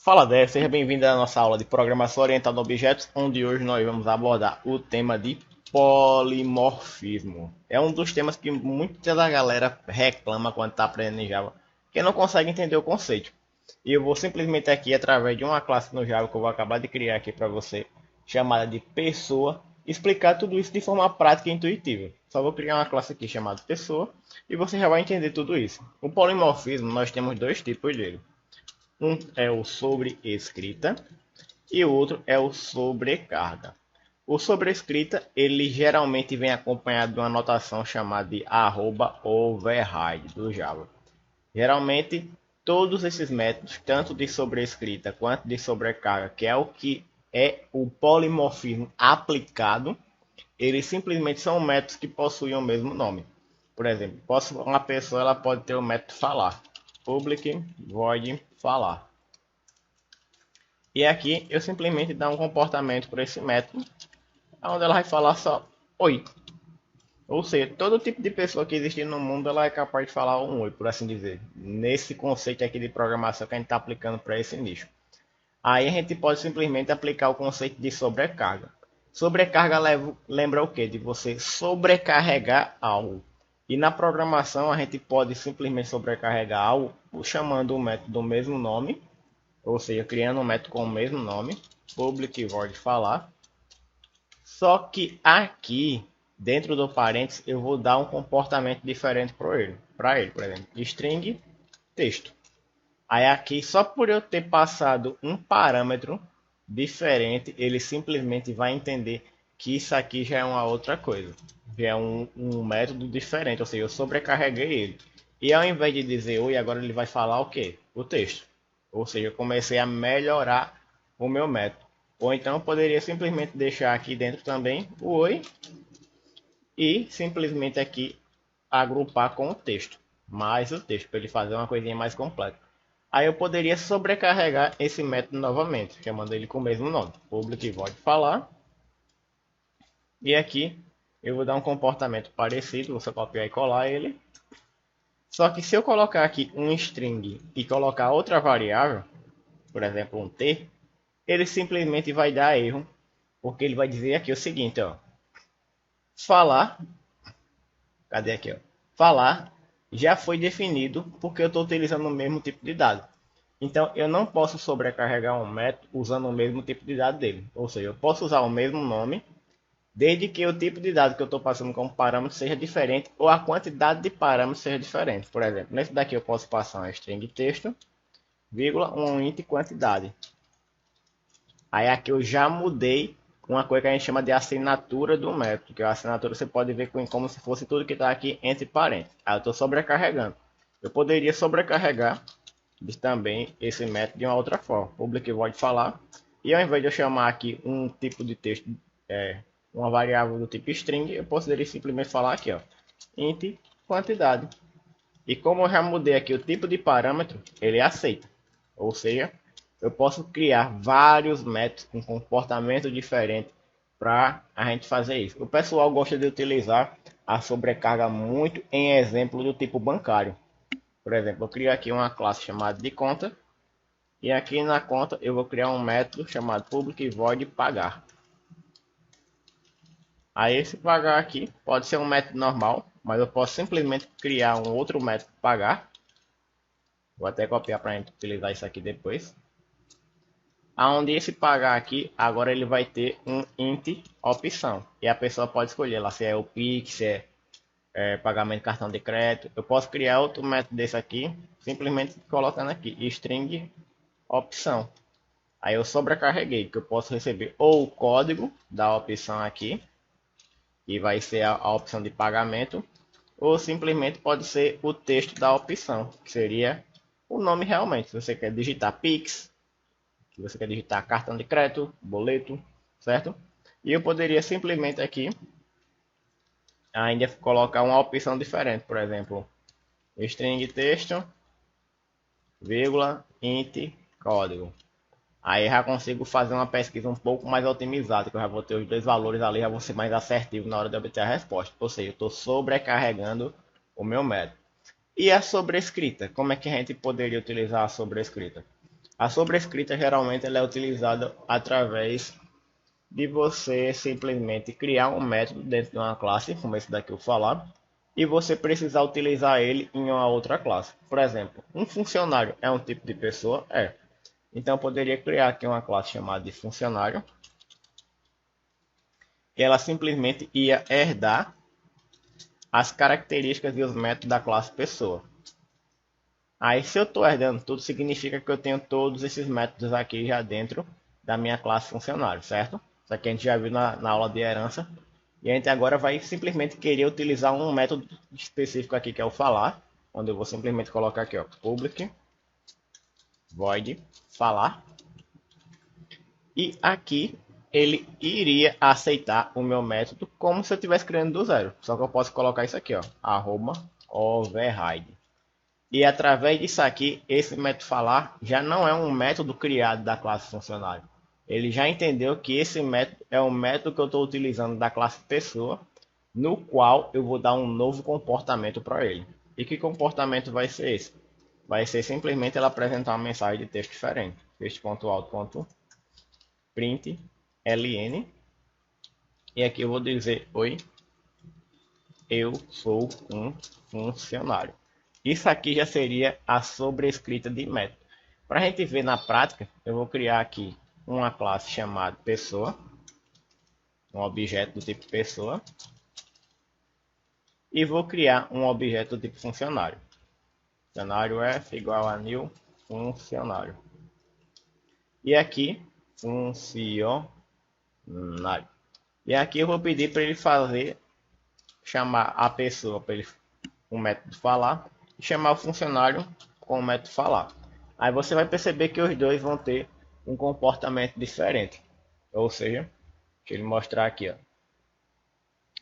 Fala Dev, seja bem-vindo à nossa aula de Programação Orientada a Objetos, onde hoje nós vamos abordar o tema de polimorfismo. É um dos temas que muita da galera reclama quando está aprendendo em Java, que não consegue entender o conceito. E eu vou simplesmente aqui, através de uma classe no Java que eu vou acabar de criar aqui para você, chamada de pessoa, explicar tudo isso de forma prática e intuitiva. Só vou criar uma classe aqui chamada pessoa e você já vai entender tudo isso. O polimorfismo, nós temos dois tipos dele. Um é o sobrescrita e o outro é o sobrecarga. O sobrescrita ele geralmente vem acompanhado de uma notação chamada de @override do Java. Geralmente todos esses métodos, tanto de sobrescrita quanto de sobrecarga, que é o que é o polimorfismo aplicado, eles simplesmente são métodos que possuem o mesmo nome. Por exemplo, uma pessoa ela pode ter o método falar, public void falar. E aqui eu simplesmente dar um comportamento para esse método, onde ela vai falar só oi. Ou seja, todo tipo de pessoa que existe no mundo ela é capaz de falar um oi, por assim dizer. Nesse conceito aqui de programação que a gente está aplicando para esse nicho. Aí a gente pode simplesmente aplicar o conceito de sobrecarga. Sobrecarga lembra o que? De você sobrecarregar algo. E na programação a gente pode simplesmente sobrecarregar algo chamando um método do mesmo nome, ou seja, criando um método com o mesmo nome, public void falar. Só que aqui, dentro do parênteses, eu vou dar um comportamento diferente para ele, por exemplo, string texto. Aí aqui, só por eu ter passado um parâmetro diferente, ele simplesmente vai entender que isso aqui já é uma outra coisa. Já é um método diferente, ou seja, eu sobrecarreguei ele. E ao invés de dizer oi, agora ele vai falar o quê? O texto. Ou seja, eu comecei a melhorar o meu método. Ou então eu poderia simplesmente deixar aqui dentro também o oi e simplesmente aqui agrupar com o texto. Mais o texto, para ele fazer uma coisinha mais completa. Aí eu poderia sobrecarregar esse método novamente, chamando ele com o mesmo nome. Public void falar. E aqui eu vou dar um comportamento parecido, vou só copiar e colar ele. Só que se eu colocar aqui um string e colocar outra variável, por exemplo um t, ele simplesmente vai dar erro, porque ele vai dizer aqui o seguinte, ó, falar, cadê aqui, ó, falar já foi definido porque eu estou utilizando o mesmo tipo de dado. Então eu não posso sobrecarregar um método usando o mesmo tipo de dado dele. Ou seja, eu posso usar o mesmo nome, desde que o tipo de dado que eu estou passando como parâmetro seja diferente ou a quantidade de parâmetros seja diferente. Por exemplo, nesse daqui eu posso passar uma string texto, vírgula, um int quantidade. Aí aqui eu já mudei uma coisa que a gente chama de assinatura do método, que a assinatura você pode ver como se fosse tudo que está aqui entre parênteses. Aí eu estou sobrecarregando. Eu poderia sobrecarregar também esse método de uma outra forma. Public void falar. E ao invés de eu chamar aqui um tipo de texto, uma variável do tipo string, eu poderia simplesmente falar aqui, ó, int quantidade. E como eu já mudei aqui o tipo de parâmetro, ele aceita. Ou seja, eu posso criar vários métodos com comportamento diferente para a gente fazer isso. O pessoal gosta de utilizar a sobrecarga muito em exemplo do tipo bancário. Por exemplo, eu crio aqui uma classe chamada de conta e aqui na conta eu vou criar um método chamado public void pagar. Aí esse pagar aqui pode ser um método normal, mas eu posso simplesmente criar um outro método pagar. Vou até copiar para a gente utilizar isso aqui depois. Aonde esse pagar aqui, agora ele vai ter um int opção. E a pessoa pode escolher lá se é o Pix, se é pagamento de cartão de crédito. Eu posso criar outro método desse aqui, simplesmente colocando aqui string opção. Aí eu sobrecarreguei, que eu posso receber ou o código da opção aqui, que vai ser a opção de pagamento, ou simplesmente pode ser o texto da opção, que seria o nome realmente. Se você quer digitar Pix, se você quer digitar cartão de crédito, boleto, certo? E eu poderia simplesmente aqui ainda colocar uma opção diferente, por exemplo, string texto, vírgula, int código. Aí já consigo fazer uma pesquisa um pouco mais otimizada, que eu já vou ter os dois valores ali, já vou ser mais assertivo na hora de obter a resposta. Ou seja, eu estou sobrecarregando o meu método. E a sobrescrita? Como é que a gente poderia utilizar a sobrescrita? A sobrescrita geralmente ela é utilizada através de você simplesmente criar um método dentro de uma classe, como esse daqui eu falar, e você precisar utilizar ele em uma outra classe. Por exemplo, um funcionário é um tipo de pessoa? É. Então eu poderia criar aqui uma classe chamada de funcionário, e ela simplesmente ia herdar as características e os métodos da classe pessoa. Aí se eu estou herdando tudo, significa que eu tenho todos esses métodos aqui já dentro da minha classe funcionário, certo? Isso aqui a gente já viu na aula de herança. E a gente agora vai simplesmente querer utilizar um método específico aqui que é o falar, onde eu vou simplesmente colocar aqui, ó, public void falar. E aqui ele iria aceitar o meu método como se eu estivesse criando do zero. Só que eu posso colocar isso aqui, ó, arroba override. E através disso aqui, esse método falar já não é um método criado da classe funcionário. Ele já entendeu que esse método é o método que eu estou utilizando da classe pessoa, no qual eu vou dar um novo comportamento para ele. E que comportamento vai ser esse? Vai ser simplesmente ela apresentar uma mensagem de texto diferente. Texto.out.print ln. E aqui eu vou dizer: oi, eu sou um funcionário. Isso aqui já seria a sobrescrita de método. Para a gente ver na prática, eu vou criar aqui uma classe chamada pessoa, um objeto do tipo pessoa, e vou criar um objeto do tipo funcionário. Funcionário f igual a new funcionário. E aqui, funcionário. E aqui eu vou pedir para ele chamar a pessoa para ele um método falar e chamar o funcionário com o método falar. Aí você vai perceber que os dois vão ter um comportamento diferente. Ou seja, deixa eu mostrar aqui, ó,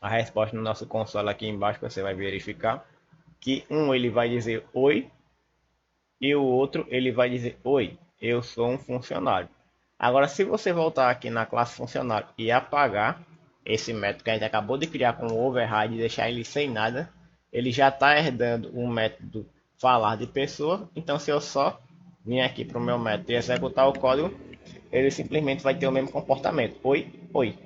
a resposta no nosso console aqui embaixo, você vai verificar que um ele vai dizer oi e o outro ele vai dizer oi, eu sou um funcionário. Agora, se você voltar aqui na classe funcionário e apagar esse método que a gente acabou de criar com o override e deixar ele sem nada, ele já está herdando um método falar de pessoa. Então, se eu só vir aqui para o meu método e executar o código, ele simplesmente vai ter o mesmo comportamento. Oi, oi.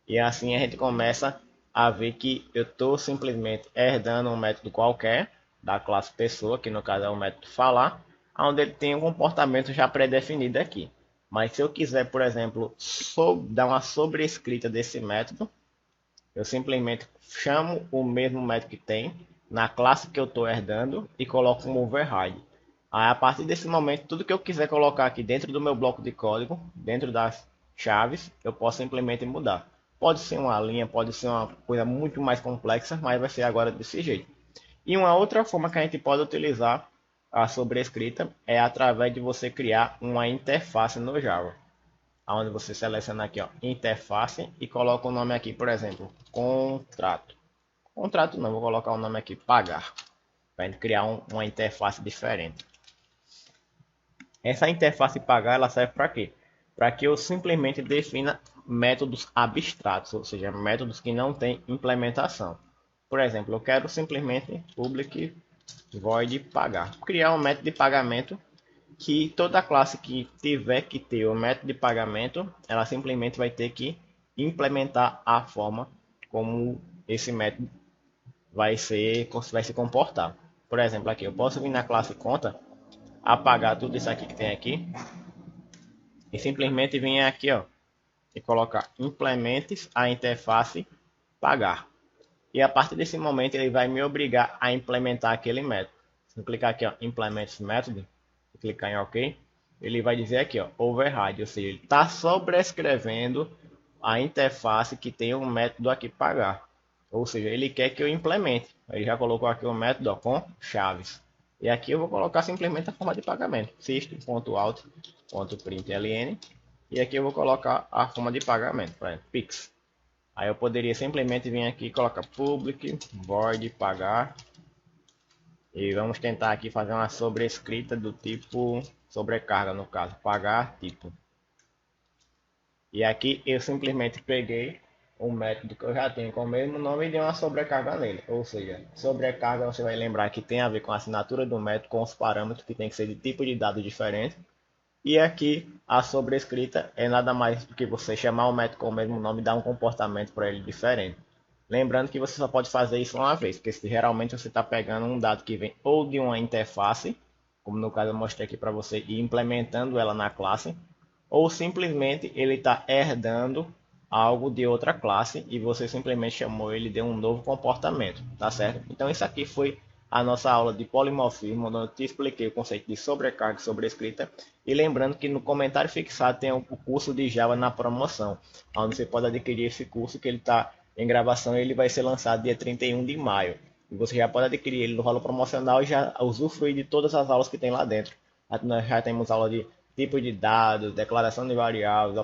E assim a gente começa a ver que eu estou simplesmente herdando um método qualquer da classe pessoa, que no caso é o método falar, onde ele tem um comportamento já pré-definido aqui. Mas se eu quiser, por exemplo, dar uma sobrescrita desse método, eu simplesmente chamo o mesmo método que tem na classe que eu estou herdando e coloco um override. Aí, a partir desse momento, tudo que eu quiser colocar aqui dentro do meu bloco de código, dentro das chaves, eu posso simplesmente mudar. Pode ser uma linha, pode ser uma coisa muito mais complexa, mas vai ser agora desse jeito. E uma outra forma que a gente pode utilizar a sobrescrita é através de você criar uma interface no Java, onde você seleciona aqui, ó, interface e coloca o nome aqui, por exemplo, contrato. Contrato não, vou colocar o nome aqui, pagar, para a gente criar uma interface diferente. Essa interface pagar, ela serve para quê? Para que eu simplesmente defina métodos abstratos, ou seja, métodos que não têm implementação. Por exemplo, eu quero simplesmente public void pagar, criar um método de pagamento que toda classe que tiver que ter o método de pagamento, ela simplesmente vai ter que implementar a forma como esse método vai se comportar. Por exemplo, aqui eu posso vir na classe conta, apagar tudo isso aqui que tem aqui e simplesmente vir aqui, ó, e colocar implementes a interface pagar. E a partir desse momento ele vai me obrigar a implementar aquele método. Se eu clicar aqui, ó, implement method, e clicar em OK, ele vai dizer aqui, ó, override, ou seja, ele está sobrescrevendo a interface que tem um método aqui pagar. Ou seja, ele quer que eu implemente. Ele já colocou aqui o método, ó, com chaves. E aqui eu vou colocar simplesmente a forma de pagamento, system.out.println, e aqui eu vou colocar a forma de pagamento, por exemplo, Pix. Aí eu poderia simplesmente vir aqui e colocar public void pagar. E vamos tentar aqui fazer uma sobrescrita do tipo sobrecarga, no caso, pagar tipo. E aqui eu simplesmente peguei um método que eu já tenho com o mesmo nome e dei uma sobrecarga nele. Ou seja, sobrecarga você vai lembrar que tem a ver com a assinatura do método, com os parâmetros que tem que ser de tipo de dado diferente. E aqui a sobrescrita é nada mais do que você chamar o método com o mesmo nome e dar um comportamento para ele diferente. Lembrando que você só pode fazer isso uma vez, porque se geralmente você está pegando um dado que vem ou de uma interface, como no caso eu mostrei aqui para você, e implementando ela na classe, ou simplesmente ele está herdando algo de outra classe e você simplesmente chamou ele de um novo comportamento, tá certo? Então isso aqui foi a nossa aula de polimorfismo, onde eu te expliquei o conceito de sobrecarga e sobrescrita. E lembrando que no comentário fixado tem o curso de Java na promoção, onde você pode adquirir esse curso que ele está em gravação e ele vai ser lançado dia 31 de maio. E você já pode adquirir ele no valor promocional e já usufruir de todas as aulas que tem lá dentro. Nós já temos aula de tipo de dados, declaração de variáveis,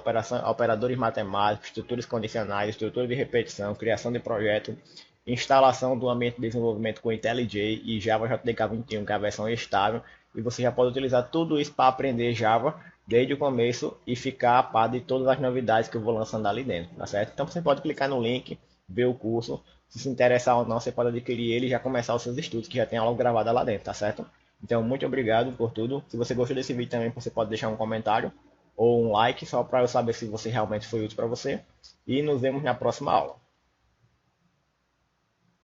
operadores matemáticos, estruturas condicionais, estrutura de repetição, criação de projeto, instalação do ambiente de desenvolvimento com IntelliJ e Java JDK 21, que é a versão estável. E você já pode utilizar tudo isso para aprender Java desde o começo e ficar a par de todas as novidades que eu vou lançando ali dentro, tá certo? Então você pode clicar no link, ver o curso, se interessar ou não, você pode adquirir ele e já começar os seus estudos, que já tem aula gravada lá dentro, tá certo? Então, muito obrigado por tudo. Se você gostou desse vídeo também, você pode deixar um comentário ou um like, só para eu saber se você realmente foi útil para você. E nos vemos na próxima aula.